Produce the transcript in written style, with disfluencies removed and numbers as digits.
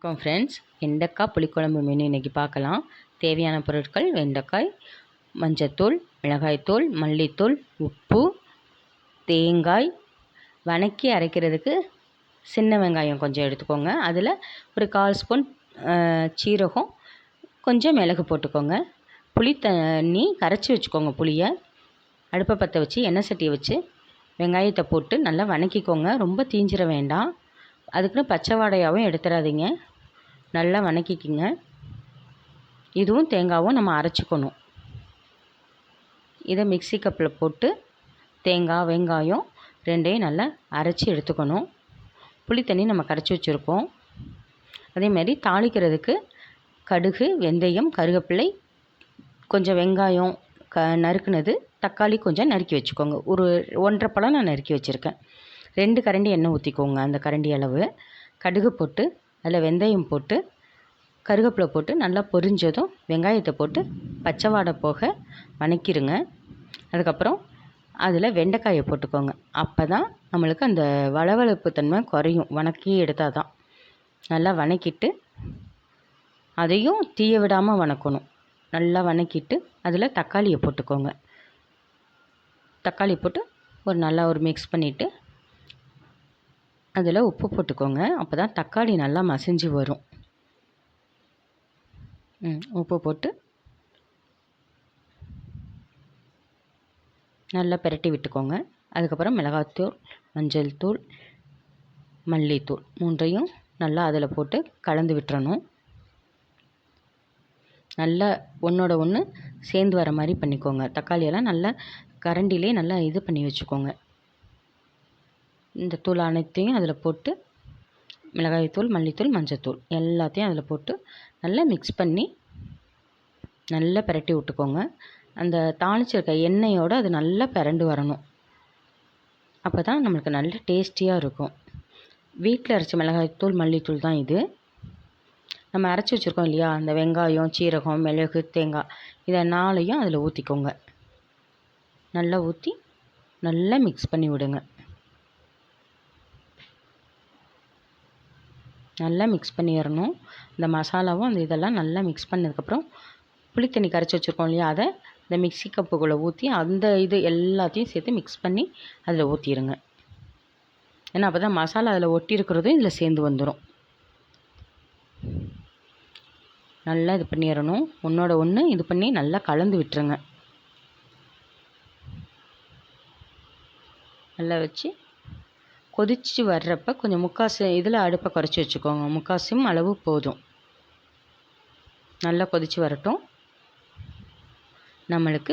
வணக்கம் ஃப்ரெண்ட்ஸ், வெண்டைக்காய் புளிக்குழம்பு மெனு இன்றைக்கி பார்க்கலாம். தேவையான பொருட்கள்: வெண்டைக்காய், மஞ்சத்தூள், மிளகாய்த்தூள், மல்லித்தூள், உப்பு, தேங்காய். வணக்கி அரைக்கிறதுக்கு சின்ன வெங்காயம் கொஞ்சம் எடுத்துக்கோங்க. அதில் ஒரு 1/4 ஸ்பூன் சீரகம், கொஞ்சம் மிளகு போட்டுக்கோங்க. புளி தண்ணி கரைச்சி வச்சுக்கோங்க. புளியை அடுப்பை பற்ற வச்சு எண்ணெய் சட்டியை வச்சு வெங்காயத்தை போட்டு நல்லா வணக்கிக்கோங்க. ரொம்ப தீஞ்சிட வேண்டாம். அதுக்குன்னு பச்சை வாடையாகவும் எடுத்துடாதீங்க. நல்லா வணக்கிக்கிங்க. இதுவும் தேங்காவும் நம்ம அரைச்சிக்கணும். இதை மிக்ஸி கப்பில் போட்டு தேங்காய், வெங்காயம் ரெண்டையும் நல்லா அரைச்சி எடுத்துக்கணும். புளி தண்ணி நம்ம கரைச்சி வச்சுருக்கோம். அதேமாதிரி தாளிக்கிறதுக்கு கடுகு, வெந்தயம், கருவேப்பிலை, கொஞ்சம் வெங்காயம் நறுக்குனது, தக்காளி கொஞ்சம் நறுக்கி வச்சுக்கோங்க. ஒரு 1.5 பழம் நான் நறுக்கி வச்சுருக்கேன். 2 கரண்டி எண்ணெய் ஊற்றிக்கோங்க. அந்த கரண்டி அளவு கடுகு போட்டு அதில் வெந்தயம் போட்டு கருவேப்பிலை போட்டு நல்லா பொரிஞ்சதும் வெங்காயத்தை போட்டு பச்சை வாடை போக வணக்கிடுங்க. அதுக்கப்புறம் அதில் வெண்டைக்காயை போட்டுக்கோங்க. அப்போ தான் நம்மளுக்கு அந்த வளவளப்பு தன்மை குறையும். வணக்கி எடுத்தால் தான். நல்லா வணக்கிட்டு அதையும் தீய விடாமல் வணக்கணும். நல்லா வணக்கிட்டு அதில் தக்காளியை போட்டுக்கோங்க. தக்காளி போட்டு நல்லா மிக்ஸ் பண்ணிவிட்டு அதில் உப்பு போட்டுக்கோங்க. அப்போ தான் தக்காளி நல்லா மசிஞ்சு வரும். உப்பு போட்டு நல்லா பிரட்டி விட்டுக்கோங்க. அதுக்கப்புறம் மிளகாய்த்தூள், மஞ்சள் தூள், மல்லித்தூள் 3ஐயும் நல்லா அதில் போட்டு கலந்து விட்டுறணும். நல்லா ஒன்றோட ஒன்று சேர்ந்து வர மாதிரி பண்ணிக்கோங்க. தக்காளியெல்லாம் நல்லா கரண்டிலே நல்லா இது பண்ணி வச்சுக்கோங்க. இந்த தூள் அனைத்தையும் அதில் போட்டு மிளகாய்த்தூள், மல்லித்தூள், மஞ்சத்தூள் எல்லாத்தையும் அதில் போட்டு நல்லா மிக்ஸ் பண்ணி நல்லா பிரட்டி விட்டுக்கோங்க. அந்த தாளிச்சிருக்க எண்ணெயோடு அது நல்லா பிரண்டு வரணும். அப்போ தான் நம்மளுக்கு நல்ல டேஸ்டியாக இருக்கும். வீட்டில் அரைச்ச மிளகாய்த்தூள், மல்லித்தூள் தான் இது. நம்ம அரைச்சி வச்சுருக்கோம் இல்லையா, அந்த வெங்காயம், சீரகம், மிளகு, தேங்காய் இதை 4ஐயும் அதில் ஊற்றிக்கோங்க. நல்லா ஊற்றி நல்லா மிக்ஸ் பண்ணி விடுங்க. நல்லா மிக்ஸ் பண்ணிடணும். இந்த மசாலாவும் அந்த இதெல்லாம் நல்லா மிக்ஸ் பண்ணதுக்கப்புறம் புளித்தண்ணி கரைச்சி வச்சுருக்கோம் இல்லையா, அதை இந்த மிக்ஸி கப்புக்குள்ளே ஊற்றி அந்த இது எல்லாத்தையும் சேர்த்து மிக்ஸ் பண்ணி அதில் ஊற்றிடுங்க. ஏன்னா அப்போ தான் மசாலா அதில் ஒட்டி இருக்கிறதும் இதில் சேர்ந்து வந்துடும். நல்லா இது பண்ணிடணும். ஒன்றோட ஒன்று இது பண்ணி நல்லா கலந்து விட்டுருங்க. நல்லா வச்சு கொதிச்சு வர்றப்போ கொஞ்சம் முக்காசு இதில் அடுப்பை குறைச்சி வச்சுக்கோங்க. 3/4 சிம் அளவு போதும். நல்லா கொதிச்சு வரட்டும். நம்மளுக்கு